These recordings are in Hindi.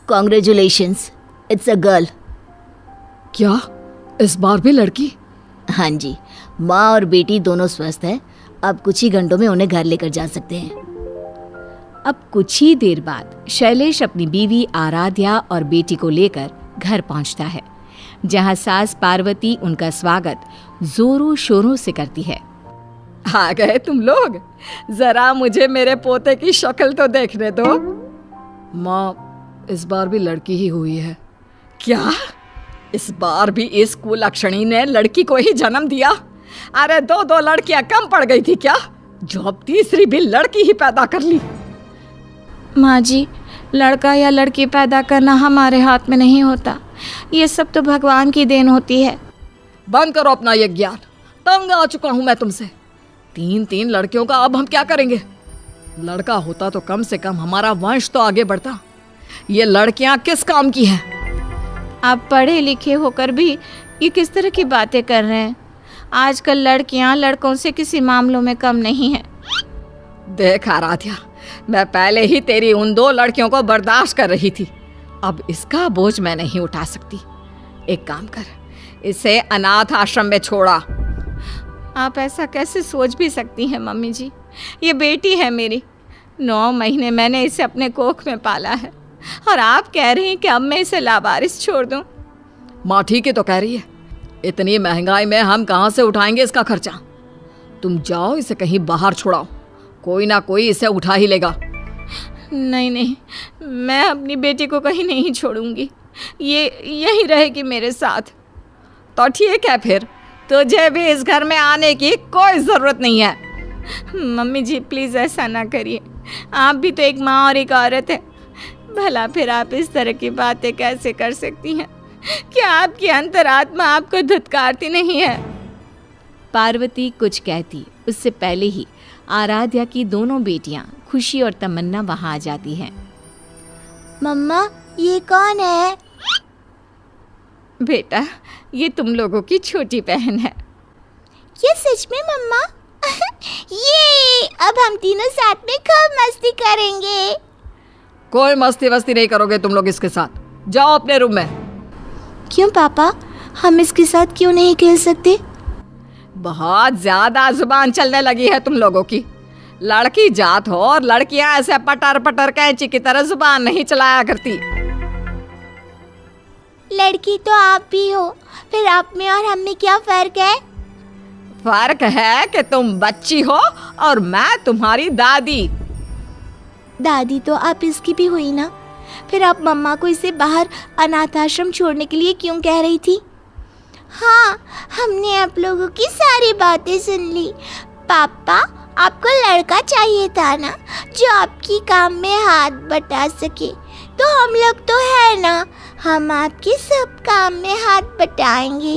Congratulations, it's a girl. क्या इस बार भी लड़की? हाँ जी, माँ और बेटी दोनों स्वस्थ हैं। अब कुछ ही घंटों में उन्हें घर लेकर जा सकते हैं। अब कुछ ही देर बाद शैलेश अपनी बीवी आराध्या और बेटी को लेकर घर पहुंचता है, जहां सास पार्वती उनका स्वागत जोरों शोरों से करती है। आ गए तुम लोग, जरा मुझे मेरे पोते की शक्ल तो देखने दो। माँ, इस बार भी लड़की ही हुई है। क्या? इस बार भी इस कुलक्षणी ने लड़की को ही जन्म दिया? अरे दो लड़कियां कम पड़ गई थी क्या, जो अब तीसरी भी लड़की ही पैदा कर ली? माँ जी, लड़का या लड़की पैदा करना हमारे हाथ में नहीं होता, ये सब तो भगवान की देन होती है। बंद करो अपना ये ज्ञान, तंग आ चुका हूं मैं तुमसे। तीन लड़कियों का अब हम क्या करेंगे? लड़का होता तो कम से कम हमारा वंश तो आगे बढ़ता। ये लड़कियां किस काम की हैं? आप पढ़े लिखे होकर भी ये किस तरह की बातें कर रहे हैं? आजकल लड़कियां लड़कों से किसी मामलों में कम नहीं हैं। देख आराध्या, मैं पहले ही तेरी उन 2 लड़कियों को बर्दाश्त कर रही थी, अब इसका बोझ मैं नहीं उठा सकती। एक काम कर, इसे अनाथ आश्रम में छोड़ा। आप ऐसा कैसे सोच भी सकती हैं मम्मी जी? ये बेटी है मेरी, 9 महीने मैंने इसे अपने कोख में पाला है, और आप कह रही हैं कि अब मैं इसे लावारिस छोड़ दूं? माँ ठीक ही तो कह रही है, इतनी महंगाई में हम कहाँ से उठाएंगे इसका खर्चा? तुम जाओ, इसे कहीं बाहर छोड़ाओ, कोई ना कोई इसे उठा ही लेगा। नहीं, मैं अपनी बेटी को कहीं नहीं छोड़ूंगी, ये यही रहेगी मेरे साथ। तो ठीक है, फिर तुझे भी इस घर में आने की कोई ज़रूरत नहीं है। मम्मी जी प्लीज़ ऐसा ना करिए, आप भी तो एक माँ और एक औरत है। भला फिर आप इस तरह की बातें कैसे कर सकती हैं? क्या आपकी अंतरात्मा आपको धुतकारती नहीं है? पार्वती कुछ कहती उससे पहले ही आराध्या की दोनों बेटियां खुशी और तमन्ना वहां आ जाती हैं। मम्मा, ये कौन है? बेटा, ये तुम लोगों की छोटी बहन है। ये सच में मम्मा? ये अब हम तीनों साथ में खूब मस्ती करेंगे। कोई मस्ती वस्ती नहीं करोगे तुम लोग इसके साथ, जाओ अपने रूम में। क्यों पापा, हम इसके साथ क्यों नहीं खेल सकते? बहुत ज्यादा जुबान चलने लगी है तुम लोगों की। लड़की जात हो और लड़कियां ऐसे पटर पटर कैंची की तरह जुबान नहीं चलाया करती। लड़की तो आप भी हो, फिर आप में और हम में क्या फर्क है? फर्क है कि तुम बच्ची हो और मैं तुम्हारी दादी। दादी तो आप इसकी भी हुई ना, फिर आप मम्मा को इसे बाहर अनाथ आश्रम छोड़ने के लिए क्यों कह रही थी? हाँ, हमने आप लोगों की सारी बातें सुन ली। पापा, आपको लड़का चाहिए था ना, जो आपकी काम में हाथ बटा सके। तो हम लोग तो है ना, हम आपके सब काम में हाथ बटाएंगे।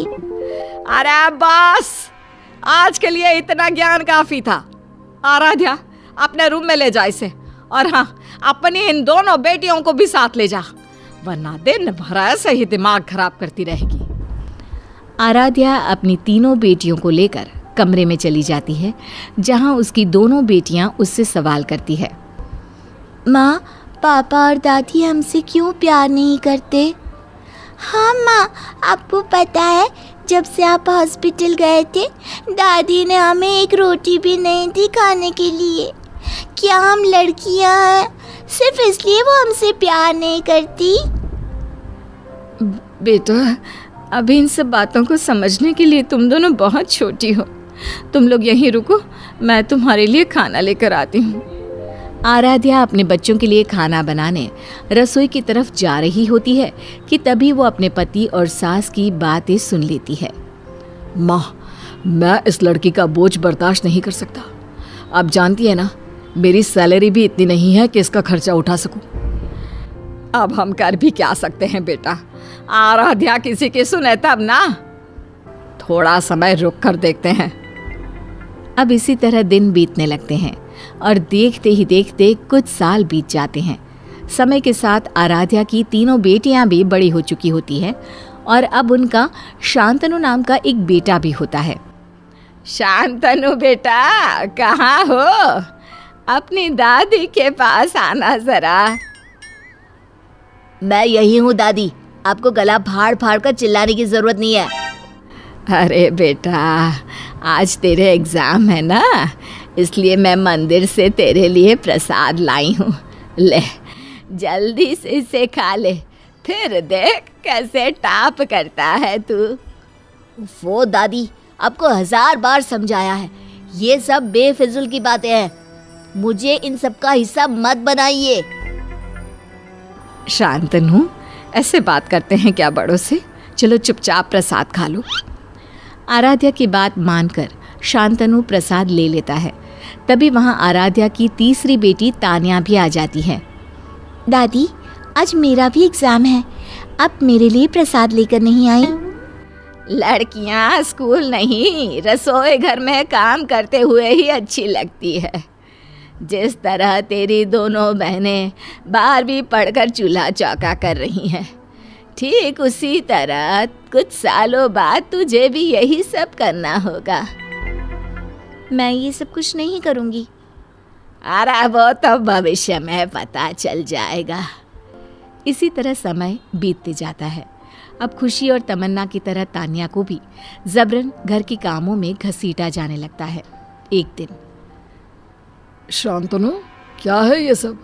अरे बस, आज के लिए इतना ज्ञान काफी था। आराध्या, अपने रूम में ले जा इसे, और हाँ, अपनी इन दोनों बेटियों को भी साथ ले जा, वरना दिन भर ऐसे ही दिमाग खराब करती रहेगी। आराध्या अपनी तीनों बेटियों को लेकर कमरे में चली जाती है, जहां उसकी दोनों बेटियां उससे सवाल करती है। माँ, पापा और दादी हमसे क्यों प्यार नहीं करते? हाँ माँ, आपको पता है, जब से आप हॉस्पिटल गए थे, दादी ने हमें एक रोटी भी नहीं दी खाने के लिए। क्या हम लड़कियाँ हैं, सिर्फ इसलिए वो हमसे प्यार नहीं करती? बेटा, अभी इन सब बातों को समझने के लिए तुम दोनों बहुत छोटी हो। तुम लोग यहीं रुको, मैं तुम्हारे लिए खाना लेकर आती हूँ। आराध्या अपने बच्चों के लिए खाना बनाने रसोई की तरफ जा रही होती है कि तभी वो अपने पति और सास की बातें सुन लेती है। माँ, मैं इस लड़की का बोझ बर्दाश्त नहीं कर सकता। आप जानती है ना, मेरी सैलरी भी इतनी नहीं है कि इसका खर्चा उठा सकूं। अब हम कर भी क्या सकते हैं बेटा, आराध्या किसी की सुने तब ना। थोड़ा समय रुक कर देखते हैं। अब इसी तरह दिन बीतने लगते हैं और देखते ही देखते कुछ साल बीत जाते हैं। समय के साथ आराध्या की तीनों बेटियां भी बड़ी हो चुकी होती हैं और अब उनका शांतनु नाम का एक बेटा भी होता है। शांतनु बेटा, कहाँ हो? अपनी दादी के पास आना जरा। मैं यही हूँ दादी, आपको गला फाड़ फाड़ कर चिल्लाने की जरूरत नहीं है। अरे बेटा, आज तेरे एग्ज़ाम है ना, इसलिए मैं मंदिर से तेरे लिए प्रसाद लाई हूँ। ले, जल्दी से इसे खा ले, फिर देख कैसे टाप करता है तू। वो दादी, आपको 1000 बार समझाया है, ये सब बेफिजुल की बातें हैं, मुझे इन सब का हिस्सा मत बनाइए। शांतनु, ऐसे बात करते हैं क्या बड़ों से? चलो चुपचाप प्रसाद खा लो। आराध्या की बात मानकर शांतनु प्रसाद ले लेता है। तभी वहाँ आराध्या की तीसरी बेटी तान्या भी आ जाती है। दादी, आज मेरा भी एग्जाम है, आप मेरे लिए प्रसाद लेकर नहीं आई? लड़कियाँ स्कूल नहीं, रसोई घर में काम करते हुए ही अच्छी लगती है। जिस तरह तेरी दोनों बहनें 12वीं पढ़कर चूल्हा चौका कर रही हैं, ठीक उसी तरह कुछ सालों बाद तुझे भी यही सब करना होगा। मैं ये सब कुछ नहीं करूँगी। अरे वो तो भविष्य में पता चल जाएगा। इसी तरह समय बीतते जाता है। अब खुशी और तमन्ना की तरह तान्या को भी जबरन घर के कामों में घसीटा जाने लगता है। एक दिन, शांतनु, क्या है ये सब?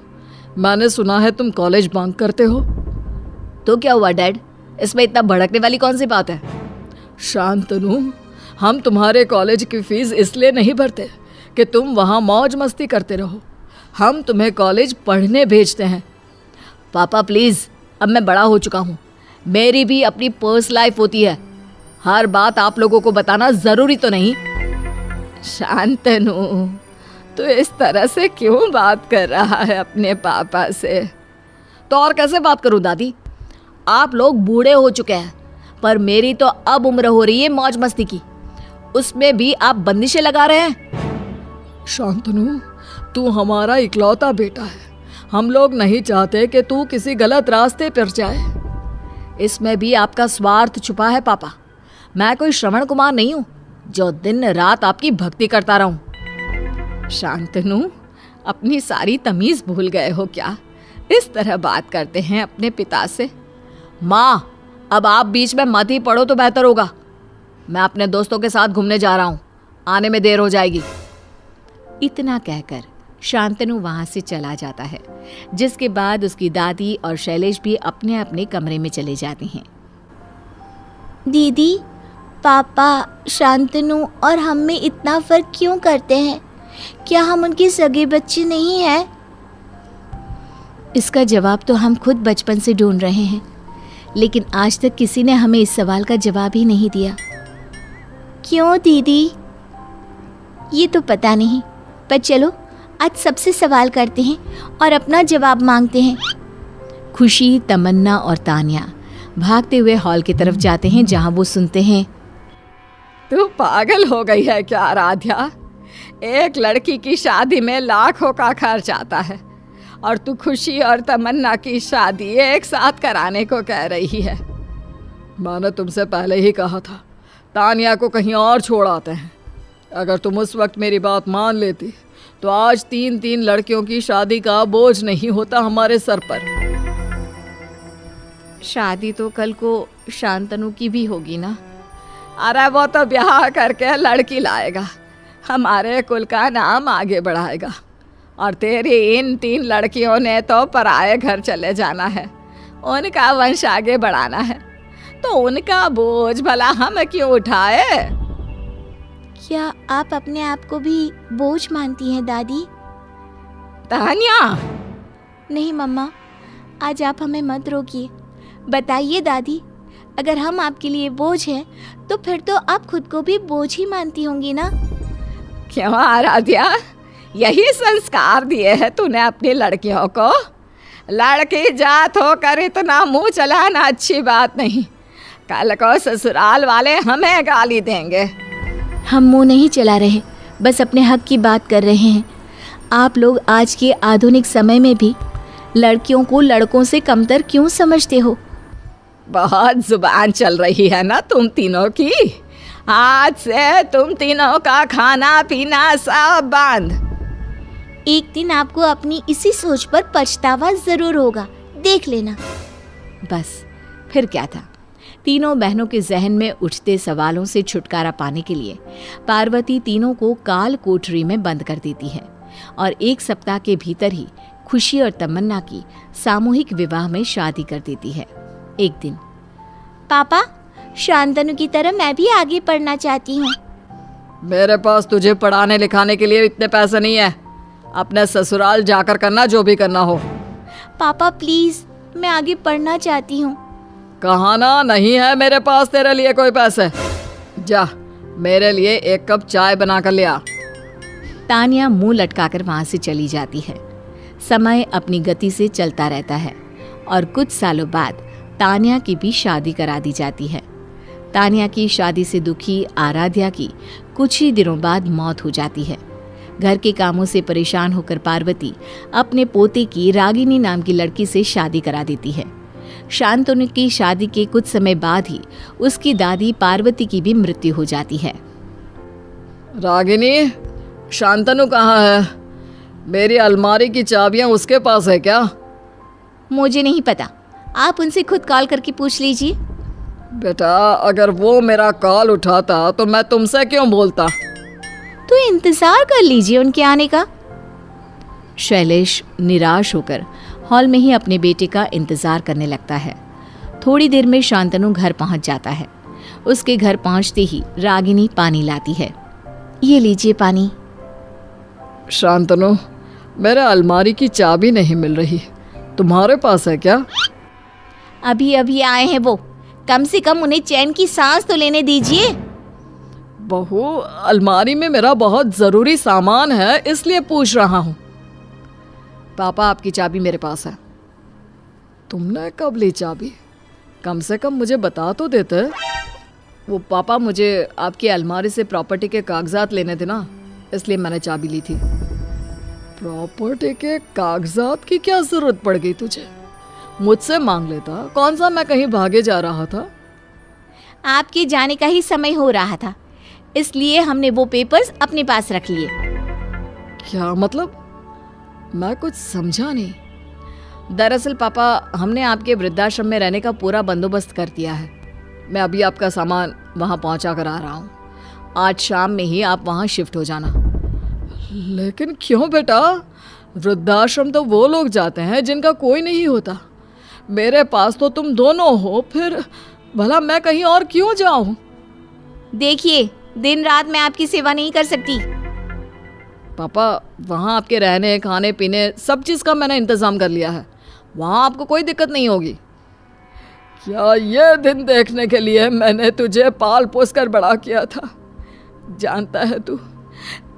मैंने सुना है तुम कॉलेज बंक करते हो। तो क्या हुआ डैड? इसमें इतना भड़कने वाली कौन सी बात है? शांतनु, हम तुम्हारे कॉलेज की फीस इसलिए नहीं भरते कि तुम वहाँ मौज मस्ती करते रहो, हम तुम्हें कॉलेज पढ़ने भेजते हैं। पापा प्लीज़, अब मैं बड़ा हो चुका हूँ, मेरी भी अपनी पर्सनल लाइफ होती है, हर बात आप लोगों को बताना ज़रूरी तो नहीं। शांतनु, तो इस तरह से क्यों बात कर रहा है अपने पापा से? तो और कैसे बात करूँ दादी? आप लोग बूढ़े हो चुके हैं, पर मेरी तो अब उम्र हो रही है मौज मस्ती की, उसमें भी आप बंदिशें लगा रहे हैं। शांतनु, तू हमारा इकलौता बेटा है, हम लोग नहीं चाहते कि तू किसी गलत रास्ते पर जाए। इसमें भी आपका स्वार्थ छुपा है पापा। मैं कोई श्रवण कुमार नहीं हूँ जो दिन रात आपकी भक्ति करता रहूं। शांतनु, अपनी सारी तमीज़ भूल गए हो क्या? इस तरह बात करते हैं अपने पिता से। माँ, अब आप बीच में मत ही पड़ो तो बेहतर होगा। मैं अपने दोस्तों के साथ घूमने जा रहा हूँ, आने में देर हो जाएगी। इतना कहकर शांतनु वहाँ से चला जाता है, जिसके बाद उसकी दादी और शैलेश भी अपने अपने कमरे में चले जाते हैं। दीदी, पापा शांतनु और हम में इतना फ़र्क क्यों करते हैं? क्या हम उनके सगे बच्चे नहीं हैं? इसका जवाब तो हम खुद बचपन से ढूंढ रहे हैं, लेकिन आज तक किसी ने हमें इस सवाल का जवाब ही नहीं दिया। क्यों दीदी? ये तो पता नहीं, पर चलो आज सबसे सवाल करते हैं और अपना जवाब मांगते हैं। खुशी, तमन्ना और तान्या भागते हुए हॉल की तरफ जाते हैं, जहां वो सुनते हैं, तू पागल हो गई है क्या आराध्या? एक लड़की की शादी में लाखों का खर्च आता है और तू खुशी और तमन्ना की शादी एक साथ कराने को कह रही है। मैंने तुमसे पहले ही कहा था, तान्या को कहीं और छोड़ आते हैं। अगर तुम उस वक्त मेरी बात मान लेती तो आज 3 लड़कियों की शादी का बोझ नहीं होता हमारे सर पर। शादी तो कल को शांतनु की भी होगी ना? अरे वो तो ब्याह करके लड़की लाएगा, हमारे कुल का नाम आगे बढ़ाएगा, और तेरी इन 3 लड़कियों ने तो पराए घर चले जाना है, उनका वंश आगे बढ़ाना है, तो उनका बोझ भला हम क्यों उठाए? क्या आप अपने आप को भी बोझ मानती हैं दादी? तान्या! नहीं मम्मा, आज आप हमें मत रोकिए। बताइए दादी, अगर हम आपके लिए बोझ हैं तो फिर तो आप खुद को भी बोझ ही मानती होंगी ना? क्यों आराध्या, यही संस्कार दिए हैं तूने अपनी लड़कियों को? लड़की जात होकर इतना मुंह चलाना अच्छी बात नहीं, कल को ससुराल वाले हमें गाली देंगे। हम मुंह नहीं चला रहे, बस अपने हक की बात कर रहे हैं। आप लोग आज के आधुनिक समय में भी लड़कियों को लड़कों से कमतर क्यों समझते हो? बहुत जुबान चल रही है ना तुम तीनों की। आज से तुम तीनों का खाना पीना सब बंद। एक दिन आपको अपनी इसी सोच पर पछतावा जरूर होगा, देख लेना। बस फिर क्या था। तीनों बहनों के जहन में उठते सवालों से छुटकारा पाने के लिए पार्वती तीनों को काल कोठरी में बंद कर देती है और 1 सप्ताह के भीतर ही खुशी और तमन्ना की सामूहिक विवाह में शादी कर देती है। एक दिन, पापा, शांतनु की तरह मैं भी आगे पढ़ना चाहती हूँ। मेरे पास तुझे पढ़ाने लिखाने के लिए इतने पैसे नहीं है। अपने ससुराल जाकर करना जो भी करना हो। पापा प्लीज, मैं आगे पढ़ना चाहती हूँ। कहा ना नहीं है मेरे पास तेरे लिए कोई पैसे। जा मेरे लिए 1 कप चाय बना कर ले आ। तानिया मुंह लटकाकर वहां से चली जाती है। समय अपनी गति से चलता रहता है और कुछ सालों बाद तानिया की भी शादी करा दी जाती है। तानिया की शादी से दुखी आराध्या की कुछ ही दिनों बाद मौत हो जाती है। घर के कामों से परेशान होकर पार्वती अपने पोते की रागिनी नाम की लड़की से शादी करा देती है। शांतनु की शादी के कुछ समय बाद ही उसकी दादी पार्वती की भी मृत्यु हो जाती है। रागिनी, शांतनु कहाँ है? मेरी अलमारी की चाबियां उसके पास है क्या? मुझे नहीं पता, आप उनसे खुद कॉल करके पूछ लीजिए। बेटा, अगर वो मेरा कॉल उठाता तो मैं तुमसे क्यों बोलता? तो इंतजार कर लीजिए उनके आने का। शैलेश निराश होकर हॉल में ही अपने बेटे का इंतजार करने लगता है। थोड़ी देर में शांतनु घर पहुंच जाता है। उसके घर पहुंचते ही रागिनी पानी लाती है। ये लीजिए पानी। शांतनु, मेरे अलमारी की चाबी नहीं मिल रही, तुम्हारे पास है क्या? अभी अभी आए हैं वो, कम से कम उन्हें चैन की सांस तो लेने दीजिए। बहू, अलमारी में मेरा बहुत जरूरी सामान है, इसलिए पूछ रहा हूँ। पापा, आपकी चाबी मेरे पास है। तुमने कब ली चाबी? कम से कम मुझे बता तो देते। वो पापा, मुझे आपकी अलमारी से प्रॉपर्टी के कागजात लेने थे ना, इसलिए मैंने चाबी ली थी। प्रॉपर्टी के कागजात की क्या जरूरत पड़ गई तुझे? मुझसे मांग लेता, कौन सा मैं कहीं भागे जा रहा था। आपके जाने का ही समय हो रहा था, इसलिए हमने वो पेपर्स अपने पास रख लिए। क्या मतलब? मैं कुछ समझा नहीं। दरअसल पापा, हमने आपके वृद्धाश्रम में रहने का पूरा बंदोबस्त कर दिया है। मैं अभी आपका सामान वहां पहुंचा कर आ रहा हूं। आज शाम में ही आप वहां शिफ्ट हो जाना। लेकिन क्यों बेटा? वृद्धाश्रम तो वो लोग जाते हैं जिनका कोई नहीं होता। मेरे पास तो तुम दोनों हो, फिर भला मैं कहीं और क्यों जाऊं? देखिए, दिन रात मैं आपकी सेवा नहीं कर सकती। पापा, वहाँ आपके रहने खाने पीने सब चीज़ का मैंने इंतज़ाम कर लिया है। वहाँ आपको कोई दिक्कत नहीं होगी। क्या ये दिन देखने के लिए मैंने तुझे पाल पोस कर बड़ा किया था? जानता है तू,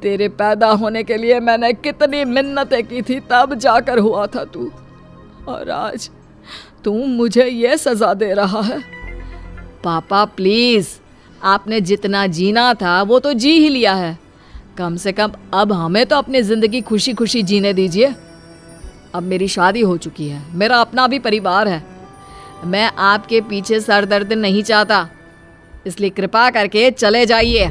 तेरे पैदा होने के लिए मैंने कितनी मिन्नतें की थी, तब जाकर हुआ था तू। और आज तू मुझे ये सज़ा दे रहा है। पापा प्लीज़, आपने जितना जीना था वो तो जी ही लिया है। कम से कम अब हमें तो अपनी ज़िंदगी खुशी खुशी जीने दीजिए। अब मेरी शादी हो चुकी है, मेरा अपना भी परिवार है। मैं आपके पीछे सर दर्द नहीं चाहता, इसलिए कृपा करके चले जाइए।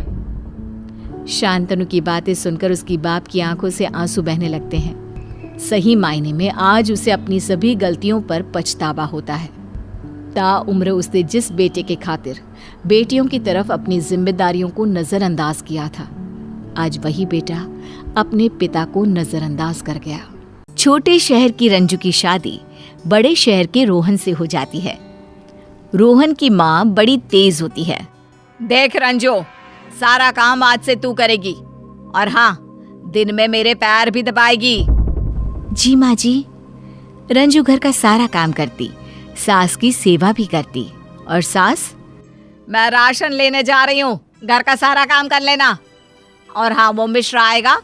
शांतनु की बातें सुनकर उसकी बाप की आंखों से आंसू बहने लगते हैं। सही मायने में आज उसे अपनी सभी गलतियों पर पछतावा होता है। ताउम्र उसने जिस बेटे के खातिर बेटियों की तरफ अपनी जिम्मेदारियों को नजरअंदाज किया था, आज वही बेटा अपने पिता को नजरअंदाज कर गया। छोटे शहर की रंजू की शादी बड़े शहर के रोहन से हो जाती है। रोहन की माँ बड़ी तेज होती है। देख रंजू, सारा काम आज से तू करेगी, और हाँ, दिन में मेरे पैर भी दबाएगी। जी माँ जी। रंजू घर का सारा काम करती, सास की सेवा भी करती। और सास? मैं राशन लेने जा रही हूँ, घर का सारा काम कर लेना। और हाँ, वो मिश्रा आएगा,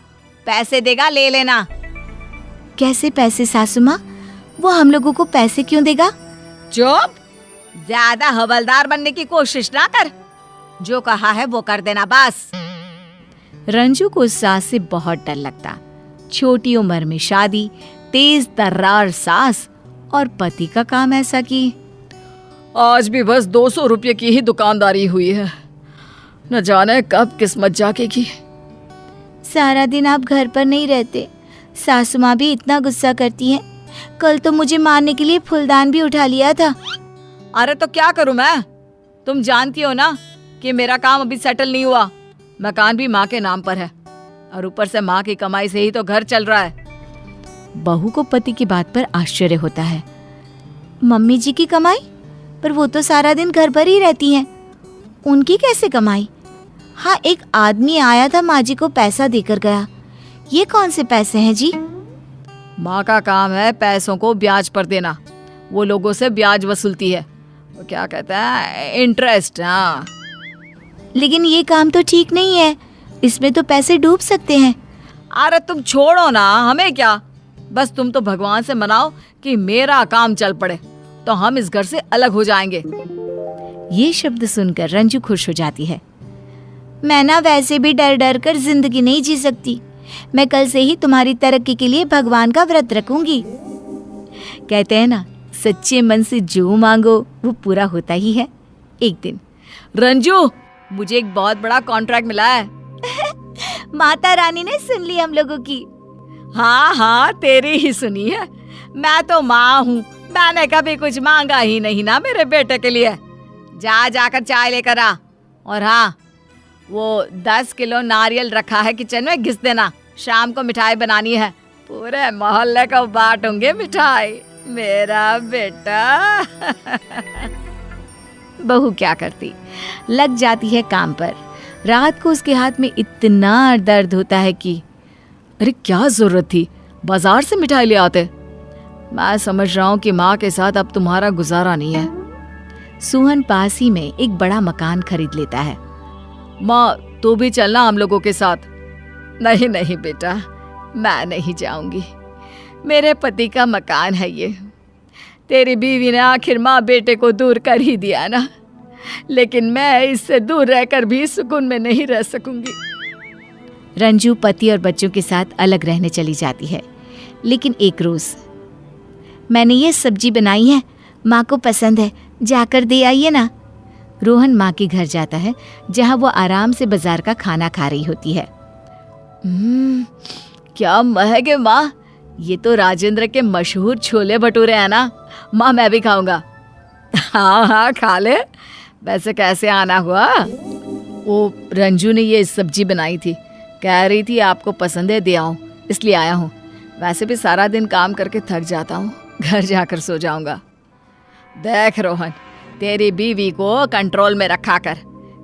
पैसे देगा, ले लेना। कैसे पैसे सासू माँ? वो हम लोगों को पैसे क्यों देगा? चुप, ज्यादा हवलदार बनने की कोशिश ना कर। जो कहा है वो कर देना बस। रंजू को सास से बहुत डर लगता। छोटी उम्र में शादी, तेज तर्रार सास और पति का काम ऐसा कि आज भी बस 200 रुपये की ही दुकानदारी हुई है। न जाने कब किस्मत जागेगी। सारा दिन आप घर पर नहीं रहते, सासू माँ भी इतना गुस्सा करती हैं। कल तो मुझे मारने के लिए फूलदान भी उठा लिया था। अरे तो क्या करूं मैं? तुम जानती हो ना कि मेरा काम अभी सेटल नहीं हुआ। मकान भी माँ के नाम पर है और ऊपर से माँ की कमाई से ही तो घर चल रहा है। बहू को पति की बात पर आश्चर्य होता है। मम्मी जी की कमाई? पर वो तो सारा दिन घर पर ही रहती हैं। उनकी कैसे कमाई? हाँ, एक आदमी आया था, माँ जी को पैसा देकर गया। ये कौन से पैसे हैं जी? माँ का काम है पैसों को ब्याज पर देना। वो लोगों से ब्याज वसूलती है, वो क्या कहते हैं, इंटरेस्ट। हाँ, लेकिन ये काम तो ठीक नहीं है, इसमें तो पैसे डूब सकते हैं। अरे तुम छोड़ो ना, हमें क्या। बस तुम तो भगवान से मनाओ कि मेरा काम चल पड़े तो हम इस घर से अलग हो जाएंगे। ये शब्द सुनकर रंजू खुश हो जाती है। मैं ना वैसे भी डर डर कर जिंदगी नहीं जी सकती। मैं कल से ही तुम्हारी तरक्की के लिए भगवान का व्रत रखूंगी। कहते हैं ना, सच्चे मन से जो मांगो वो पूरा होता ही है एक दिन। रंजू, मुझे एक बहुत बड़ा कॉन्ट्रैक्ट मिला है। माता रानी ने सुन ली हम लोगों की। हाँ हाँ, तेरी ही सुनी है। मैं तो माँ हूँ, मैंने कभी कुछ मांगा ही नहीं ना मेरे बेटे के लिए। जाकर चाय लेकर आ। और हाँ, वो 10 किलो नारियल रखा है किचन में, घिस देना। शाम को मिठाई बनानी है, पूरे मोहल्ले को बांटूंगे मिठाई, मेरा बेटा। बहू क्या करती, लग जाती है काम पर। रात को उसके हाथ में इतना दर्द होता है कि अरे क्या जरूरत थी बाजार से मिठाई ले आते। मैं समझ रहा हूँ कि माँ के साथ अब तुम्हारा गुजारा नहीं है। सुहन पास ही में एक बड़ा मकान खरीद लेता है। माँ, तू भी चलना हम लोगों के साथ। नहीं नहीं बेटा, मैं नहीं जाऊंगी। मेरे पति का मकान है ये। तेरी बीवी ने आखिर माँ बेटे को दूर कर ही दिया ना, लेकिन मैं इससे दूर रहकर भी सुकून में नहीं रह सकूंगी। रंजू पति और बच्चों के साथ अलग रहने चली जाती है। लेकिन एक रोज, मैंने ये सब्जी बनाई है, माँ को पसंद है, जाकर दे आइए ना। रोहन माँ के घर जाता है जहाँ वो आराम से बाजार का खाना खा रही होती है। क्या महक है माँ, ये तो राजेंद्र के मशहूर छोले भटूरे हैं ना। माँ, मैं भी खाऊंगा। हाँ हाँ, खा ले। वैसे कैसे आना हुआ? वो रंजू ने ये सब्जी बनाई थी, कह रही थी आपको पसंद है, दे आऊं, इसलिए आया हूँ। वैसे भी सारा दिन काम करके थक जाता हूँ, घर जाकर सो जाऊंगा। देख रोहन, तेरी बीवी को कंट्रोल में रखा कर।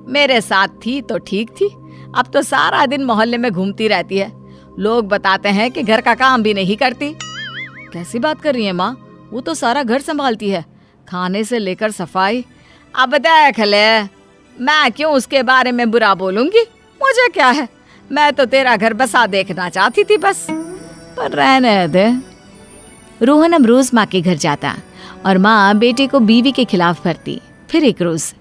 मेरे साथ थी तो ठीक थी, अब तो सारा दिन मोहल्ले में घूमती रहती है। लोग बताते हैं कि घर का काम भी नहीं करती। कैसी बात कर रही है माँ, वो तो सारा घर संभालती है, खाने से लेकर सफाई। अब देख ले, मैं क्यों उसके बारे में बुरा बोलूंगी? मुझे क्या है, मैं तो तेरा घर बसा देखना चाहती थी बस, पर रहने दे। रोहन अब रोज माँ के घर जाता और माँ बेटे को बीवी के खिलाफ भरती। फिर एक रोज,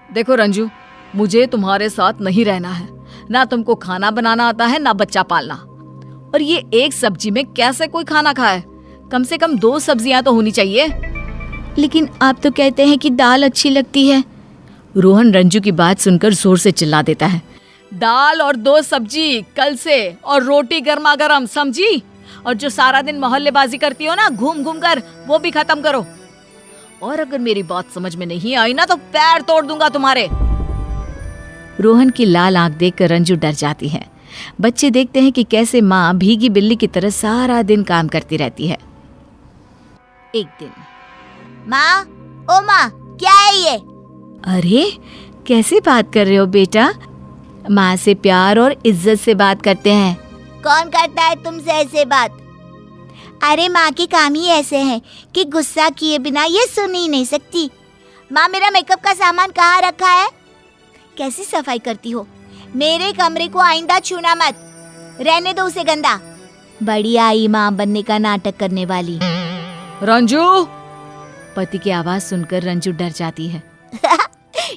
देखो रंजू, मुझे तुम्हारे साथ नहीं रहना है। ना तुमको खाना बनाना आता है, ना बच्चा पालना। और ये एक सब्जी में कैसे कोई खाना खाए? कम से कम 2 सब्जियां तो होनी चाहिए। लेकिन आप तो कहते हैं कि दाल अच्छी लगती है। रोहन रंजू की बात सुनकर जोर से चिल्ला देता है। दाल और 2 सब्जी कल से, और रोटी गर्मा गर्म, समझी? और जो सारा दिन मोहल्लेबाजी करती हो ना घूम घूम कर, वो भी खत्म करो। और अगर मेरी बात समझ में नहीं आई ना तो पैर तोड़ दूंगा तुम्हारे। रोहन की लाल आंख देखकर रंजू डर जाती है। बच्चे देखते हैं कि कैसे माँ भीगी बिल्ली की तरह सारा दिन काम करती रहती है। एक दिन, माँ, ओ माँ, क्या है ये? अरे कैसे बात कर रहे हो बेटा? माँ से प्यार और इज्जत से बात करते हैं। कौन करता है तुमसे ऐसे बात? अरे माँ के काम ही ऐसे हैं कि गुस्सा किए बिना ये सुन ही नहीं सकती। माँ, मेरा मेकअप का सामान कहाँ रखा है? कैसी सफाई करती हो? मेरे कमरे को आइंदा छूना मत, रहने दो उसे गंदा। बड़ी आई माँ बनने का नाटक करने वाली। रंजू, पति की आवाज सुनकर रंजू डर जाती है।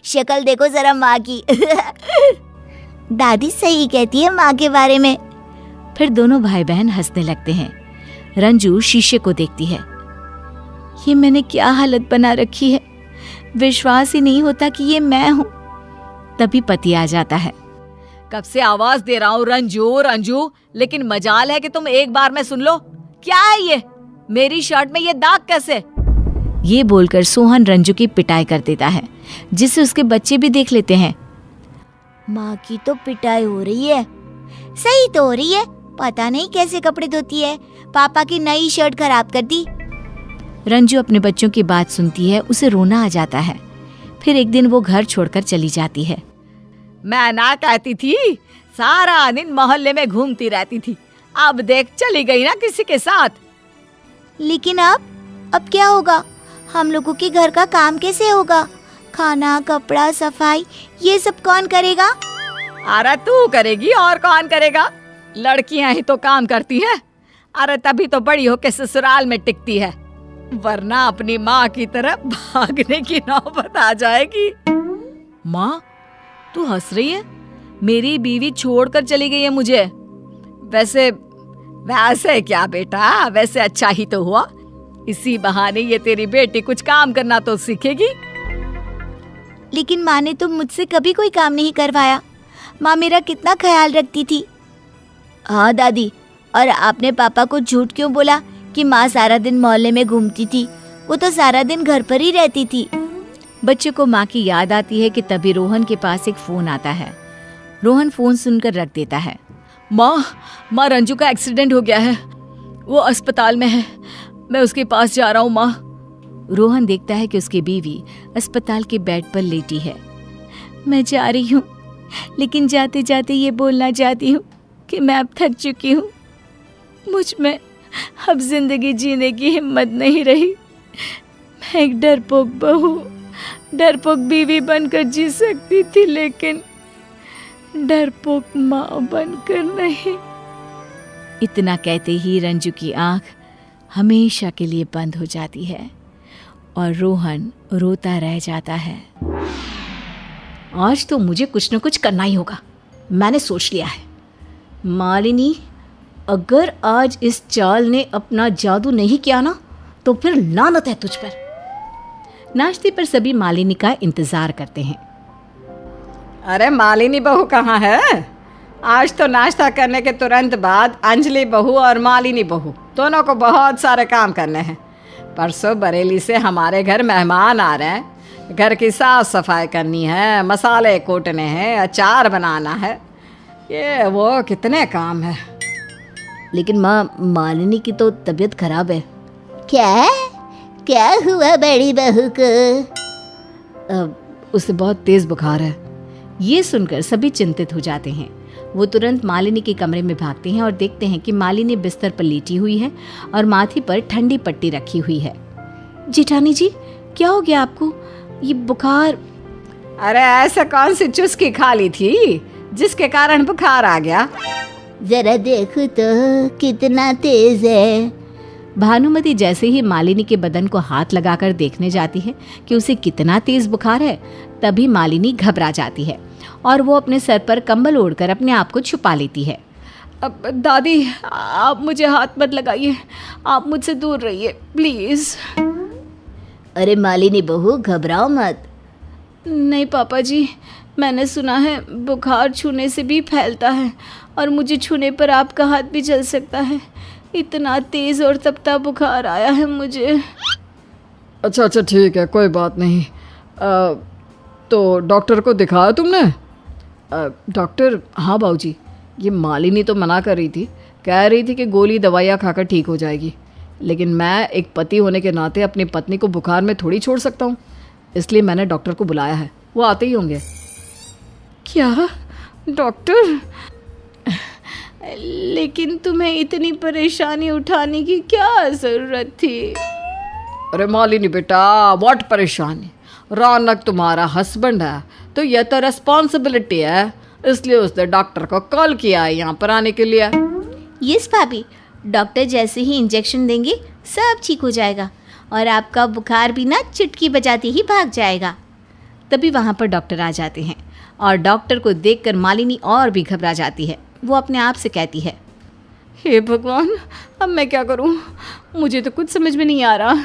शक्ल देखो जरा माँ की। दादी सही कहती है माँ के बारे में। फिर दोनों भाई बहन हंसने लगते हैं। रंजू शीशे को देखती है। ये मैंने क्या हालत बना रखी है, विश्वास ही नहीं होता कि ये मैं हूँ। तभी पति आ जाता है। कब से आवाज दे रहा हूँ रंजू रंजू, लेकिन मजाल है कि तुम एक बार में सुन लो। क्या है ये? मेरी शर्ट में ये दाग कैसे? ये बोलकर सोहन रंजू की पिटाई कर देता है, जिसे उसके बच्चे भी देख लेते हैं। माँ की तो पिटाई हो रही है, सही तो हो रही है, पता नहीं कैसे कपड़े धोती है, पापा की नई शर्ट खराब कर दी। रंजू अपने बच्चों की बात सुनती है, उसे रोना आ जाता है। फिर एक दिन वो घर छोड़कर चली जाती है। मैं ना कहती थी, सारा दिन मोहल्ले में घूमती रहती थी, अब देख चली गई ना किसी के साथ। लेकिन अब क्या होगा? हम लोगों के घर का काम कैसे होगा? खाना, कपड़ा, सफाई ये सब कौन करेगा? अरे तू करेगी और कौन करेगा? लड़कियां ही तो काम करती हैं। अरे तभी तो बड़ी होके ससुराल में टिकती है, वरना अपनी माँ की तरह भागने की नौबत आ जाएगी। माँ, तू हंस रही है? मेरी बीवी छोड़कर चली गई है मुझे। वैसे क्या बेटा, वैसे अच्छा ही तो हुआ, इसी बहाने ये तेरी बेटी कुछ काम करना तो सीखेगी। लेकिन माँ ने तो मुझसे कभी कोई काम नहीं करवाया। माँ मेरा कितना ख्याल रखती थी। हाँ दादी, और आपने पापा को झूठ क्यों बोला कि माँ सारा दिन मोहल्ले में घूमती थी? वो तो सारा दिन घर पर ही रहती थी। बच्चे को माँ की याद आती है कि तभी रोहन के पास एक फोन आता है। रोहन फोन सुनकर रख देता है। माँ, रंजू का एक्सीडेंट हो गया है, वो अस्पताल में है, मैं उसके पास जा रहा हूँ माँ। रोहन देखता है कि उसकी बीवी अस्पताल के बेड पर लेटी है। मैं जा रही हूँ, लेकिन जाते जाते ये बोलना चाहती हूँ कि मैं अब थक चुकी हूँ। मुझ में अब जिंदगी जीने की हिम्मत नहीं रही। मैं एक डरपोक बहू, डरपोक बीवी बनकर जी सकती थी, लेकिन डरपोक माँ बनकर नहीं। इतना कहते ही रंजू की आंख हमेशा के लिए बंद हो जाती है और रोहन रोता रह जाता है। आज तो मुझे कुछ न कुछ करना ही होगा, मैंने सोच लिया है। मालिनी, अगर आज इस चाल ने अपना जादू नहीं किया ना, तो फिर लानत है तुझ पर। नाश्ते पर सभी मालिनी का इंतजार करते हैं। अरे मालिनी बहू कहाँ है? आज तो नाश्ता करने के तुरंत बाद अंजलि बहू और मालिनी बहू दोनों को बहुत सारे काम करने हैं। परसों बरेली से हमारे घर मेहमान आ रहे हैं, घर की साफ सफाई करनी है, मसाले कूटने हैं, अचार बनाना है, ये वो कितने काम है। लेकिन माँ, मालिनी की तो तबीयत खराब है। क्या हुआ बड़ी बहू को? उसे बहुत तेज बुखार है। ये सुनकर सभी चिंतित हो जाते हैं। वो तुरंत मालिनी के कमरे में भागते हैं और देखते हैं कि मालिनी बिस्तर पर लेटी हुई है और माथे पर ठंडी पट्टी रखी हुई है। जेठानी जी, क्या हो गया आपको? ये बुखार? अरे ऐसा कौन सी चुस्की खा ली थी जिसके कारण बुखार आ गया? जरा देखो तो कितना तेज है। भानुमति जैसे ही मालिनी के बदन को हाथ लगाकर देखने जाती है कि उसे कितना तेज बुखार है, तभी मालिनी घबरा जाती है और वो अपने सर पर कंबल ओढ़कर अपने आप को छुपा लेती है। अब दादी, आप मुझे हाथ मत लगाइए, आप मुझसे दूर रहिए प्लीज। अरे मालिनी बहू, घबराओ मत। नहीं पापा जी, मैंने सुना है बुखार छूने से भी फैलता है और मुझे छूने पर आपका हाथ भी जल सकता है। इतना तेज और तपता बुखार आया है मुझे। अच्छा ठीक है, कोई बात नहीं। तो डॉक्टर को दिखाया तुमने? डॉक्टर? हाँ बाबूजी, ये मालिनी तो मना कर रही थी, कह रही थी कि गोली दवाइयाँ खाकर ठीक हो जाएगी, लेकिन मैं एक पति होने के नाते अपनी पत्नी को बुखार में थोड़ी छोड़ सकता हूँ, इसलिए मैंने डॉक्टर को बुलाया है, वो आते ही होंगे। क्या डॉक्टर? लेकिन तुम्हें इतनी परेशानी उठाने की क्या ज़रूरत थी? अरे मालिनी बेटा, व्हाट परेशानी? रौनक तुम्हारा हस्बैंड है तो यह तो रिस्पॉन्सिबिलिटी है, इसलिए उसने डॉक्टर को कॉल किया है यहाँ पर आने के लिए। यस भाभी, डॉक्टर जैसे ही इंजेक्शन देंगे सब ठीक हो जाएगा और आपका बुखार भी ना चुटकी बजाते ही भाग जाएगा। तभी वहाँ पर डॉक्टर आ जाते हैं और डॉक्टर को देखकर मालिनी और भी घबरा जाती है। वो अपने आप से कहती है, हे भगवान, अब मैं क्या करूं? मुझे तो कुछ समझ में नहीं आ रहा।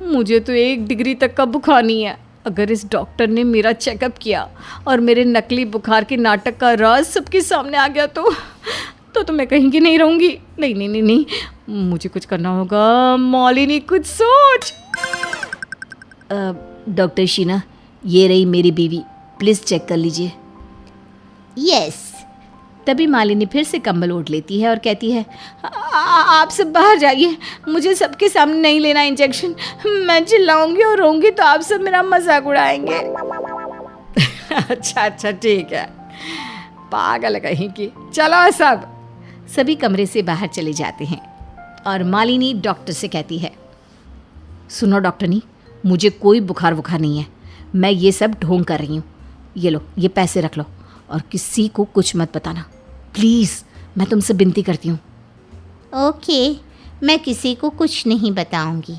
मुझे तो 1 डिग्री तक का बुखार नहीं है। अगर इस डॉक्टर ने मेरा चेकअप किया और मेरे नकली बुखार के नाटक का राज सबके सामने आ गया तो मैं कहीं की नहीं रहूँगी। नहीं नहीं नहीं नहीं, मुझे कुछ करना होगा। मालिनी कुछ सोच। डॉक्टर शीना, ये रही मेरी बीवी, प्लीज़ चेक कर लीजिए। यस। तभी मालिनी फिर से कंबल ओढ़ लेती है और कहती है, आप सब बाहर जाइए, मुझे सबके सामने नहीं लेना इंजेक्शन। मैं चिल्लाऊंगी और रोऊंगी तो आप सब मेरा मजाक उड़ाएंगे। अच्छा ठीक है, पागल कहीं की। चलो सब। सभी कमरे से बाहर चले जाते हैं और मालिनी डॉक्टर से कहती है, सुनो डॉक्टरनी, मुझे कोई बुखार नहीं है, मैं ये सब ढोंग कर रही हूँ। ये लो, ये पैसे रख लो और किसी को कुछ मत बताना प्लीज़, मैं तुमसे विनती करती हूँ। ओके, मैं किसी को कुछ नहीं बताऊंगी।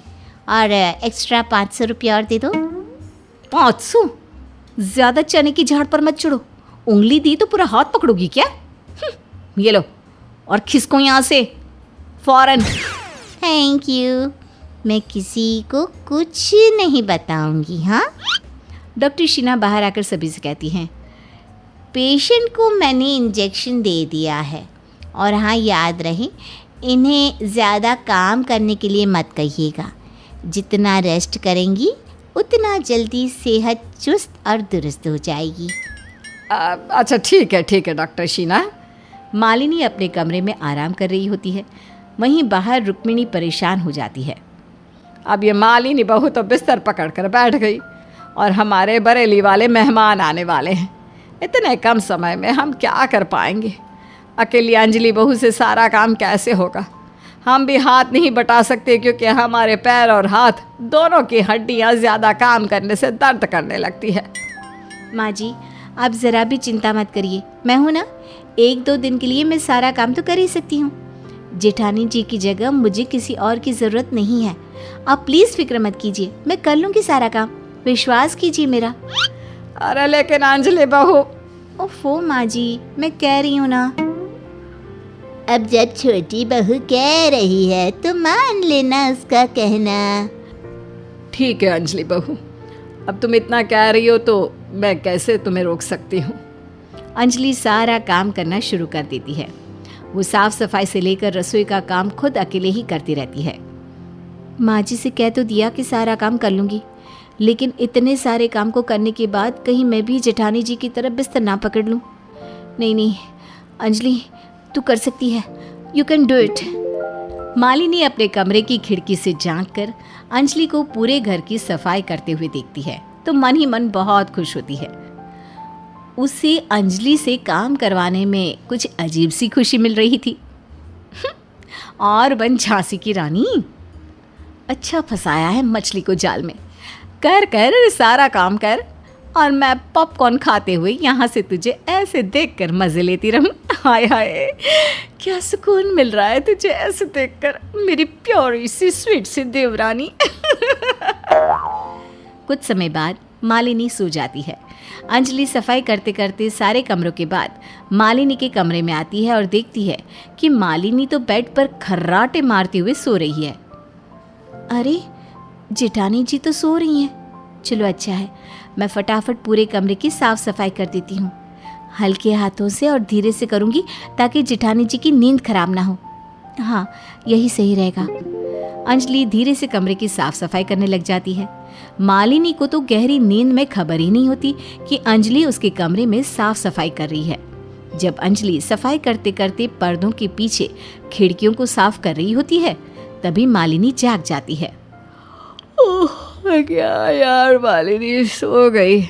और एक्स्ट्रा 500 रुपया और दे दो। 500? ज़्यादा चने की झाड़ पर मत चढ़ो, उंगली दी तो पूरा हाथ पकड़ोगी क्या? ये लो और खिसको यहाँ से फौरन। थैंक यू, मैं किसी को कुछ नहीं बताऊंगी। हाँ। डॉक्टर शीना बाहर आकर सभी से कहती हैं, पेशेंट को मैंने इंजेक्शन दे दिया है, और हाँ याद रहे, इन्हें ज़्यादा काम करने के लिए मत कहिएगा। जितना रेस्ट करेंगी उतना जल्दी सेहत चुस्त और दुरुस्त हो जाएगी। अच्छा ठीक है डॉक्टर शीना। मालिनी अपने कमरे में आराम कर रही होती है, वहीं बाहर रुक्मिणी परेशान हो जाती है। अब ये मालिनी बहू तो बिस्तर पकड़ कर बैठ गई और हमारे बरेली वाले मेहमान आने वाले हैं। इतने कम समय में हम क्या कर पाएंगे? अकेली अंजलि बहू से सारा काम कैसे होगा? हम भी हाथ नहीं बटा सकते क्योंकि हमारे पैर और हाथ दोनों की हड्डियां ज़्यादा काम करने से दर्द करने लगती है। माँ जी, आप ज़रा भी चिंता मत करिए, मैं हूँ ना। 1-2 दिन के लिए मैं सारा काम तो कर ही सकती हूँ। जेठानी जी की जगह मुझे किसी और की ज़रूरत नहीं है। आप प्लीज़ फिक्र मत कीजिए, मैं कर लूँगी सारा काम, विश्वास कीजिए मेरा। अरे लेकिन अंजलि बहू। ओफो माँ जी, मैं कह रही हूँ ना। अब जब छोटी बहू कह रही है तो मान लेना उसका कहना। ठीक है अंजलि बहू, अब तुम इतना कह रही हो तो मैं कैसे तुम्हें रोक सकती हूँ। अंजलि सारा काम करना शुरू कर देती है। वो साफ सफाई से लेकर रसोई का काम खुद अकेले ही करती रहती है। माँ जी से कह तो दिया कि सारा काम कर लूँगी, लेकिन इतने सारे काम को करने के बाद कहीं मैं भी जेठानी जी की तरफ बिस्तर ना पकड़ लूँ। नहीं अंजलि, तू कर सकती है, you can do it. Malini अपने कमरे की खिड़की से झांक कर अंजलि को पूरे घर की सफाई करते हुए देखती है तो मन ही मन बहुत खुश होती है। उसे अंजलि से काम करवाने में कुछ अजीब सी खुशी मिल रही थी। और बन झांसी की रानी, अच्छा फंसाया है मछली को जाल में। कर सारा काम कर और मैं पॉपकॉर्न खाते हुए यहाँ से तुझे ऐसे देखकर मज़े लेती रहूँ। हाय क्या सुकून मिल रहा है तुझे ऐसे देखकर, मेरी प्योरी सी स्वीट सी देवरानी। कुछ समय बाद मालिनी सो जाती है। अंजलि सफाई करते करते सारे कमरों के बाद मालिनी के कमरे में आती है और देखती है कि मालिनी तो बेड पर खर्राटे मारते हुए सो रही है। अरे, जेठानी जी तो सो रही हैं। चलो अच्छा है, मैं फटाफट पूरे कमरे की साफ सफाई कर देती हूँ। हल्के हाथों से और धीरे से करूँगी ताकि जेठानी जी की नींद खराब ना हो। हाँ, यही सही रहेगा। अंजलि धीरे से कमरे की साफ सफाई करने लग जाती है। मालिनी को तो गहरी नींद में खबर ही नहीं होती कि अंजलि उसके कमरे में साफ सफाई कर रही है। जब अंजलि सफाई करते करते पर्दों के पीछे खिड़कियों को साफ कर रही होती है तभी मालिनी जाग जाती है। ओह क्या यार, मालिनी सो गई।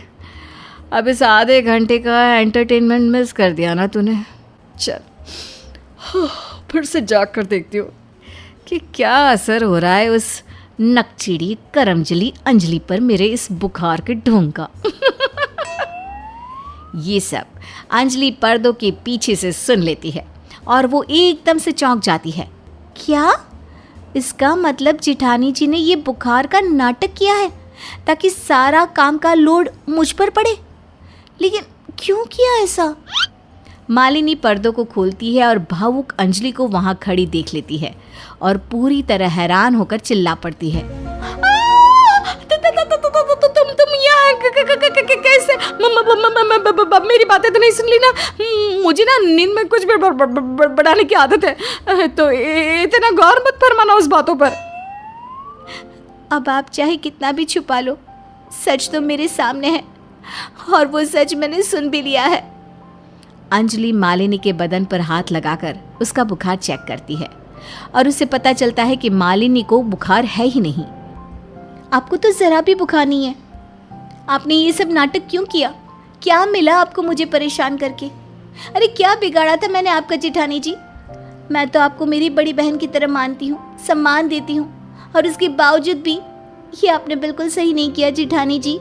अब इस आधे घंटे का एंटरटेनमेंट मिस कर दिया ना तूने। चल फिर से जाग कर देखती हूँ कि क्या असर हो रहा है उस नकचिड़ी करमजली अंजलि पर मेरे इस बुखार के ढोंग का। ये सब अंजलि पर्दों के पीछे से सुन लेती है और वो एकदम से चौंक जाती है। क्या? इसका मतलब जेठानी जी ने ये बुखार का नाटक किया है ताकि सारा काम का लोड मुझ पर पड़े। लेकिन क्यों किया ऐसा? मालिनी पर्दों को खोलती है और भावुक अंजलि को वहां खड़ी देख लेती है और पूरी तरह हैरान होकर चिल्ला पड़ती है। तुम यहाँ कैसे? मेरी बातें तो नहीं सुन ली ना? मुझे ना नींद में कुछ भी बढ़ाने की आदत है, तो इतना गौर मत फरमाना उस बातों पर। अब आप चाहे कितना भी छुपा लो, सच तो मेरे सामने है और वो सच मैंने सुन भी लिया है। अंजलि मालिनी के बदन पर हाथ लगाकर उसका बुखार चेक करती है और उसे पता चलता है कि मालिनी को बुखार है ही नहीं। आपको तो ज़रा भी बुखार नहीं है। आपने ये सब नाटक क्यों किया? क्या मिला आपको मुझे परेशान करके? अरे क्या बिगाड़ा था मैंने आपका जेठानी जी? मैं तो आपको मेरी बड़ी बहन की तरह मानती हूँ, सम्मान देती हूँ, और उसके बावजूद भी ये आपने बिल्कुल सही नहीं किया जेठानी जी।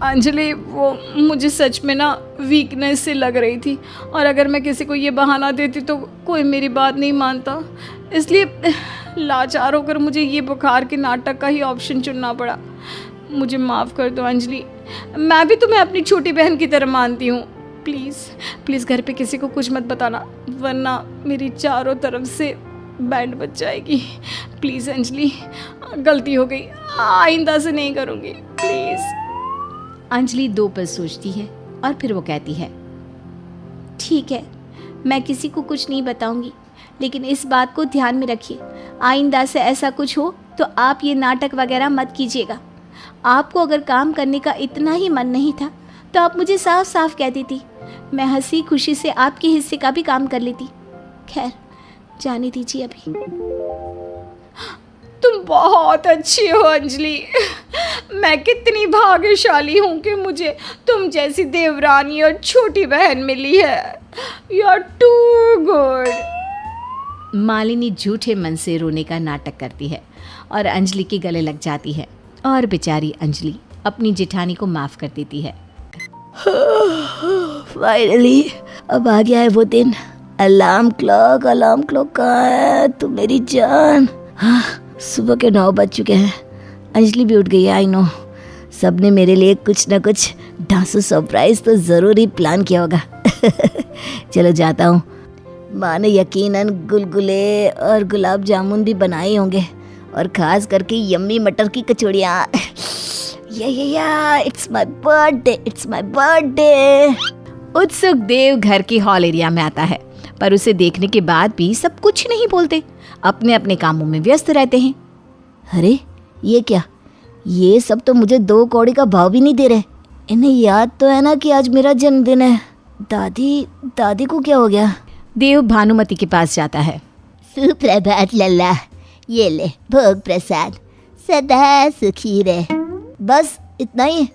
अंजलि, वो मुझे सच में ना वीकनेस से लग रही थी, और अगर मैं किसी को ये बहाना देती तो कोई मेरी बात नहीं मानता, इसलिए लाचार होकर मुझे ये बुखार के नाटक का ही ऑप्शन चुनना पड़ा। मुझे माफ़ कर दो अंजलि, मैं भी तुम्हें अपनी छोटी बहन की तरह मानती हूँ। प्लीज़ प्लीज़ घर पे किसी को कुछ मत बताना, वरना मेरी चारों तरफ से बैंड बज जाएगी। प्लीज़ अंजलि, गलती हो गई, आइंदा से नहीं करूँगी, प्लीज़। अंजलि 2 पल सोचती है और फिर वो कहती है, ठीक है, मैं किसी को कुछ नहीं बताऊंगी, लेकिन इस बात को ध्यान में रखिए, आइंदा से ऐसा कुछ हो तो आप ये नाटक वगैरह मत कीजिएगा। आपको अगर काम करने का इतना ही मन नहीं था तो आप मुझे साफ साफ कह देती, मैं हंसी खुशी से आपके हिस्से का भी काम कर लेती। खैर, जाने दीजिए अभी। तुम बहुत अच्छी हो अंजलि, मैं कितनी भाग्यशाली हूँ कि मुझे तुम जैसी देवरानी और छोटी बहन मिली है। You are too good. Malini झूठे मन से रोने का नाटक करती है और अंजलि के गले लग जाती है और बेचारी अंजलि अपनी जेठानी को माफ़ कर देती है। फाइनली अब आ गया है वो दिन। अलार्म क्लॉक कहाँ है तू मेरी जान? हाँ, सुबह के 9 बज चुके हैं। अंजलि भी उठ गई है, आई नो। सबने मेरे लिए कुछ ना कुछ ढांसू सरप्राइज तो ज़रूर ही प्लान किया होगा। चलो जाता हूँ। माँ ने यकीनन गुलगुले और गुलाब जामुन भी बनाए होंगे, और ख़ास करके यम्मी मटर की कचौड़ियाँ। या इट्स माय बर्थडे। उत्सुक देव घर के हॉल एरिया में आता है, पर उसे देखने के बाद भी सब कुछ नहीं बोलते, अपने अपने कामों में व्यस्त रहते हैं। अरे ये क्या? ये सब तो मुझे 2 कौड़ी का भाव भी नहीं दे रहे। इन्हें याद तो है ना कि आज मेरा जन्मदिन है। दादी को क्या हो गया? देव भानुमति के पास जाता है। सुप्रभात लल्ला, ये ले भोग प्रसाद, सदा सुखी रहे। बस इतना ही?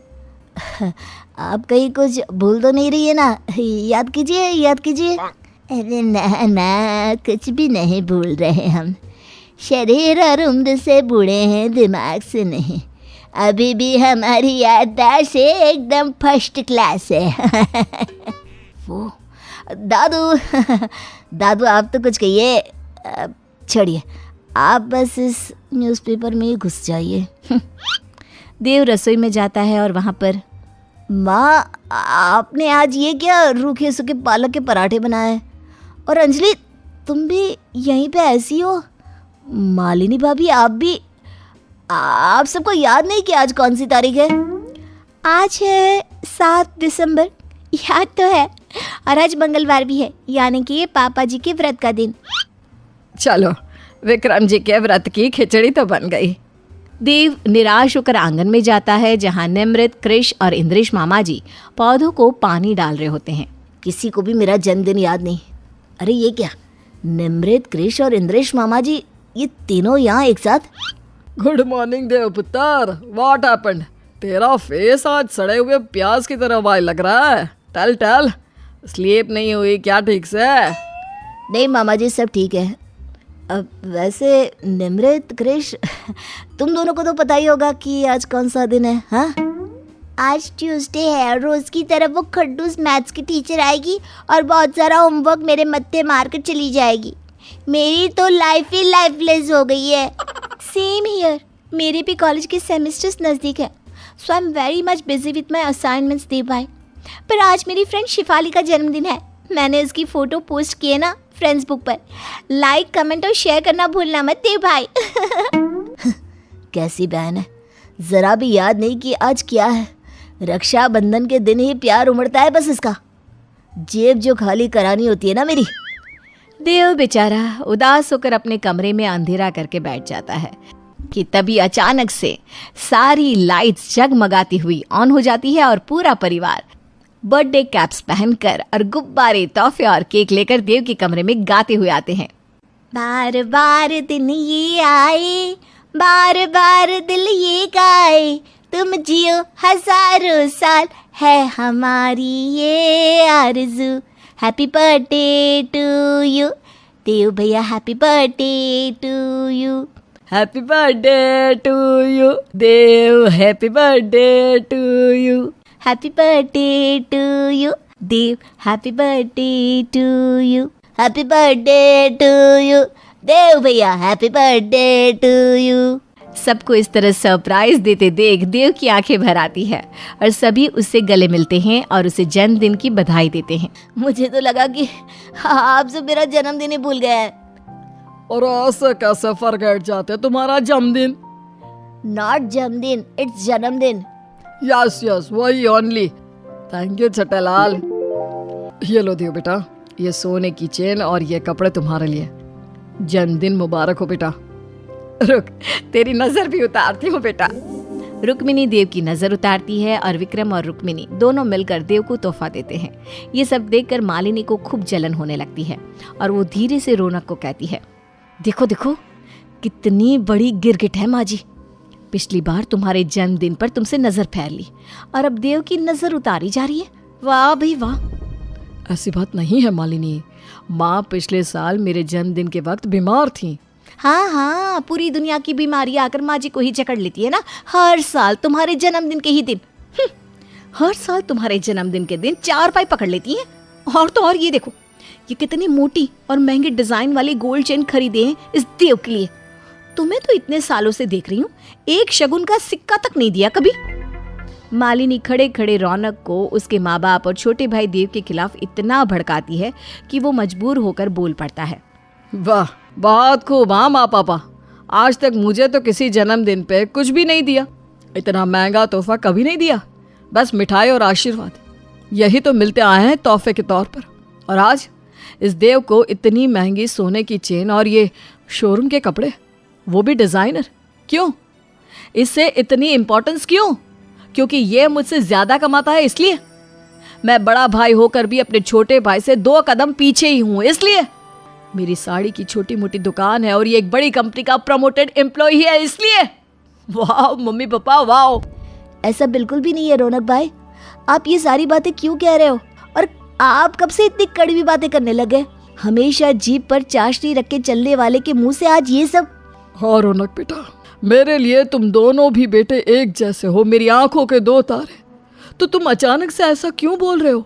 आप कहीं कुछ भूल तो नहीं रही है ना? याद कीजिए। अरे ना, कुछ भी नहीं भूल रहे हम। शरीर और उम्र से बूढ़े हैं, दिमाग से नहीं। अभी भी हमारी याददाश्त एकदम फर्स्ट क्लास है। वो दादू आप तो कुछ कहिए। छोड़िए, आप बस इस न्यूज़पेपर में ही घुस जाइए। देव रसोई में जाता है और वहाँ पर, माँ आपने आज ये क्या रूखे सूखे पालक के पराठे बनाए? और अंजलि तुम भी यहीं पे ऐसी हो? मालिनी भाभी आप सबको याद नहीं कि आज कौन सी तारीख है? आज है 7 दिसंबर। याद तो है, और आज मंगलवार भी है, यानी कि ये पापा जी के व्रत का दिन। चलो, विक्रम जी के व्रत की खिचड़ी तो बन गई। देव निराश होकर आंगन में जाता है, जहाँ निमृत, कृष और इंद्रेश मामा जी पौधों को पानी डाल रहे होते हैं। किसी को भी मेरा जन्मदिन याद नहीं। अरे ये क्या? निमृत, कृष और इंद्रेश मामा जी, ये तीनों यहाँ एक साथ? गुड मॉर्निंग देव पुत्र, व्हाट हैपेंड? तेरा फेस आज सड़े हुए प्याज की तरह वाई लग रहा है। टेल स्लीप नहीं हुई क्या ठीक से? नहीं मामा जी, सब ठीक है। अब वैसे निमृत, कृष, तुम दोनों को तो पता ही होगा कि आज कौन सा दिन है। हाँ, आज ट्यूसडे है। रोज की तरह वो खड्डूस मैथ्स की टीचर आएगी और बहुत सारा होमवर्क मेरे मत्थे मार कर चली जाएगी। मेरी तो लाइफ ही लाइफलेस हो गई है। सेम हियर, मेरे भी कॉलेज के सेमेस्टर्स नज़दीक है, so I am very much busy with my assignments Dev भाई। पर आज मेरी फ्रेंड शिफाली का जन्मदिन है। मैंने उसकी फ़ोटो पोस्ट की है ना फ्रेंड्स बुक पर। लाइक, कमेंट और शेयर करना भूलना मत देव भाई। कैसी बहन है, ज़रा भी याद नहीं कि आज क्या है। रक्षाबंधन के दिन ही प्यार उमड़ता है बस इसका। जेब जो खाली करानी होती है ना मेरी। देव बेचारा उदास होकर अपने कमरे में अंधेरा करके बैठ जाता है कि तभी अचानक से सारी लाइट्स जगमगाती हुई ऑन हो जाती है और पूरा परिवार बर्थडे कैप्स पहनकर और गुब्बारे, तोहफे और केक लेकर देव के कमरे में गाते हुए आते हैं। बार बार दिन ये आए, बार बार दिल ये गाए, तुम जियो हजारों साल, है हमारी ये आरज़ू। Happy birthday to you Dev भैया, happy birthday to you. Happy birthday to you Dev, happy birthday to you. Happy birthday to you Dev, happy birthday to you. Happy birthday to you Dev भैया, हैप्पी बर्थडे टू यू। सबको इस तरह सरप्राइज देते देख देव की आंखें भर आती है और सभी उससे गले मिलते हैं और उसे जन्मदिन की बधाई देते हैं। मुझे तो लगा कि आपसे मेरा जन्मदिन ही भूल गया है। और ऐसे कैसे फॉरगेट जाते तुम्हारा जन्मदिन? नॉट जन्मदिन, इट्स जन्मदिन। यस यस, वही ओनली। Thank you Chhatelal. ये लो देव बेटा, ये सोने की चेन और ये कपड़े तुम्हारे लिए। जन्मदिन मुबारक हो बेटा। रुक, तेरी नजर भी उतारती हूँ बेटा। रुक्मिणी देव की नजर उतारती है और विक्रम और रुक्मिणी दोनों मिलकर देव को तोहफा देते हैं। ये सब देखकर मालिनी को खूब जलन होने लगती है और वो धीरे से रौनक को कहती है, देखो देखो कितनी बड़ी गिरगिट है माँ जी। पिछली बार तुम्हारे जन्मदिन पर तुमसे नजर फेर ली और अब देव की नजर उतारी जा रही है। वाह भाई वाह। ऐसी बात नहीं है मालिनी, माँ पिछले साल मेरे जन्मदिन के वक्त बीमार थी। हाँ हाँ, पूरी दुनिया की बीमारी आकर माँ जी को ही जकड़ लेती है ना, हर साल तुम्हारे जन्मदिन के ही दिन। हर साल तुम्हारे जन्मदिन के दिन 4 पाई पकड़ लेती है। और तो और ये देखो, ये कितनी मोटी और महंगी डिजाइन वाली गोल्ड चेन खरीदे हैं इस देव के लिए। तुम्हें तो इतने सालों से देख रही हूँ, एक शगुन का सिक्का तक नहीं दिया कभी। मालिनी खड़े खड़े रौनक को उसके माँ बाप और छोटे भाई देव के खिलाफ इतना भड़काती है कि वो मजबूर होकर बोल पड़ता है। वाह, बहुत खूब। हाँ माँ पापा, आज तक मुझे तो किसी जन्मदिन पे कुछ भी नहीं दिया। इतना महंगा तोहफा कभी नहीं दिया, बस मिठाई और आशीर्वाद, यही तो मिलते आए हैं तोहफे के तौर पर। और आज इस देव को इतनी महंगी सोने की चेन और ये शोरूम के कपड़े, वो भी डिजाइनर। क्यों? इससे इतनी इम्पोर्टेंस क्यों? क्योंकि ये मुझसे ज्यादा कमाता है इसलिए? मैं बड़ा भाई होकर भी अपने छोटे भाई से 2 कदम पीछे ही हूँ इसलिए? मेरी साड़ी की छोटी मोटी दुकान है और ये एक बड़ी कंपनी का प्रमोटेड एम्प्लॉय है इसलिए? वाह मम्मी पापा वाह। ऐसा बिल्कुल भी नहीं है रौनक भाई, आप ये सारी बातें क्यों कह रहे हो? और आप कब से इतनी कड़वी बातें करने लगे? हमेशा जीभ पर चाशनी रख के चलने वाले के मुंह से आज ये सब? हाँ रौनक बेटा, मेरे लिए तुम दोनों भी बेटे एक जैसे हो, मेरी आंखों के 2 तारे। तो तुम अचानक से ऐसा क्यों बोल रहे हो?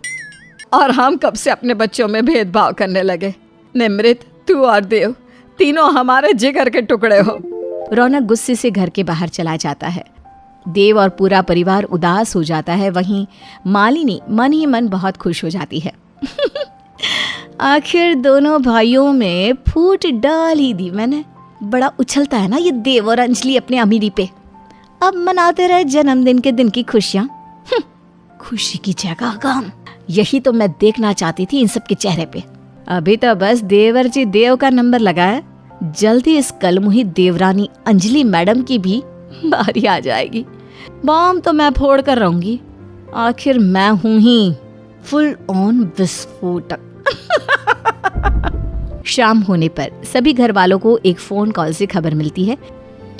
और हम कब से अपने बच्चों में भेदभाव करने लगे? निमृत, तू और देव तीनों हमारे जिगर के टुकड़े हो। रौनक गुस्से से घर के बाहर चला जाता है। देव और पूरा परिवार उदास हो जाता है। वहीं मालिनी मन ही मन बहुत खुश हो जाती है। आखिर दोनों भाइयों में फूट डाल ही दी मैंने। बड़ा उछलता है ना ये देव और अंजलि अपने अमीरी पे। अब मनाते रहे जन्मदिन के दिन की खुशियां। खुशी की जगह गम, यही तो मैं देखना चाहती थी इन सब के चेहरे पे। अभी तो बस देवर जी देव का नंबर लगा है, जल्दी इस कलमुही देवरानी अंजलि मैडम की भी बारी आ जाएगी। बॉम्ब तो मैं फोड़ कर रहूंगी, आखिर मैं हूं ही फुल ऑन विस्फोटक। शाम होने पर सभी घर वालों को एक फोन कॉल से खबर मिलती है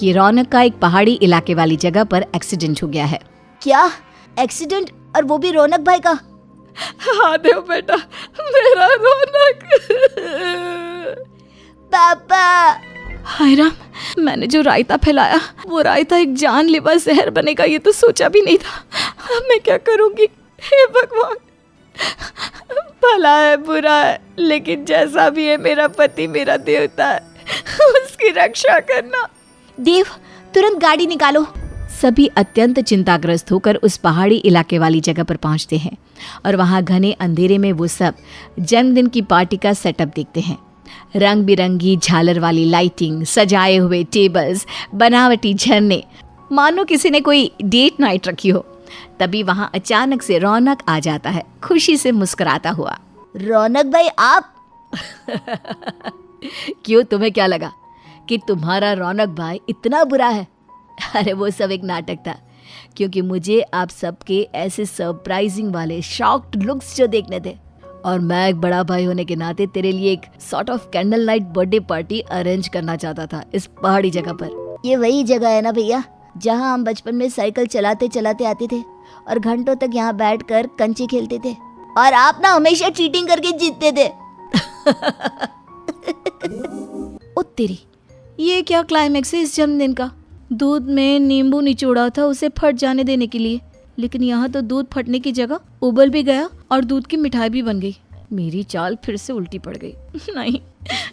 कि रौनक का एक पहाड़ी इलाके वाली जगह पर एक्सीडेंट हो गया है। क्या एक्सीडेंट? और वो भी रौनक भाई का? हाँ देव बेटा, मेरा रौनक। पापा। हाय राम, मैंने जो रायता फैलाया वो रायता एक जानलेवा जहर बनेगा ये तो सोचा भी नहीं था। अब मैं क्या करूंगी? हे भगवान, भला है बुरा है, लेकिन जैसा भी है मेरा पति मेरा देवता है, उसकी रक्षा करना। देव तुरंत गाड़ी निकालो। सभी अत्यंत चिंताग्रस्त होकर उस पहाड़ी इलाके वाली जगह पर पहुंचते हैं और वहां घने अंधेरे में वो सब जन्मदिन की पार्टी का सेटअप देखते हैं। रंग बिरंगी झालर वाली लाइटिंग, सजाए हुए टेबल्स, बनावटी झरने, मानो किसी ने कोई डेट नाइट रखी हो। तभी वहाँ अचानक से रौनक आ जाता है, खुशी से मुस्कुराता हुआ। रौनक भाई आप? क्यों, तुम्हें क्या लगा कि तुम्हारा रौनक भाई इतना बुरा है? अरे वो सब एक नाटक था, क्योंकि मुझे आप सबके ऐसे सरप्राइजिंग वाले शॉक्ड लुक्स जो देखने थे, और मैं एक बड़ा भाई होने के नाते तेरे लिए एक sort of candle light birthday party arrange करना चाहता था इस पहाड़ी जगह पर। ये वही जगह है ना भैया जहाँ हम बचपन में साइकिल चलाते चलाते आते थे और घंटों तक यहाँ बैठकर कंचे खेलते थे, और आप ना हमेशा चीटिंग करके जीतते थे। ओ तेरी, ये क्या क्लाइमेक्स है इस जन्मदिन का? दूध में नींबू निचोड़ा था उसे फट जाने देने के लिए, लेकिन यहाँ तो दूध फटने की जगह उबल भी गया और दूध की मिठाई भी बन गई। मेरी चाल फिर से उल्टी पड़ गई। नहीं,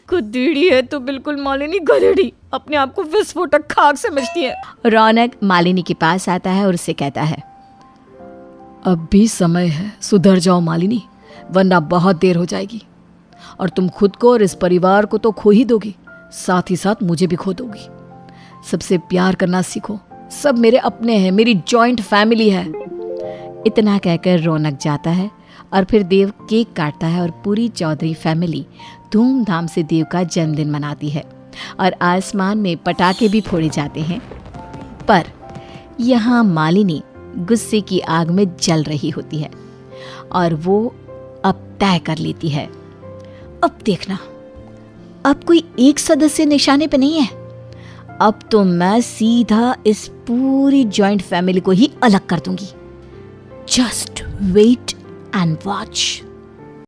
खुदेड़ी है तो बिल्कुल मालिनी गधेड़ी, अपने आप को विस्फोटक खाक समझती है। रौनक मालिनी के पास आता है और उससे कहता है, अब भी समय है, सुधर जाओ मालिनी, वरना बहुत देर हो जाएगी और तुम खुद को और इस परिवार को तो खो ही दोगी, साथ ही साथ मुझे भी खो दोगी। सबसे प्यार करना सीखो, सब मेरे अपने हैं, मेरी जॉइंट फैमिली है। इतना कहकर रौनक जाता है और फिर देव केक काटता है और पूरी चौधरी फैमिली धूमधाम से देव का जन्मदिन मनाती है और आसमान में पटाखे भी फोड़े जाते हैं। पर यहाँ मालिनी गुस्से की आग में जल रही होती है और वो अब तय कर लेती है, अब देखना, अब कोई एक सदस्य निशाने पे नहीं है, अब तो मैं सीधा इस पूरी जॉइंट फैमिली को ही अलग कर दूंगी। Just wait and watch.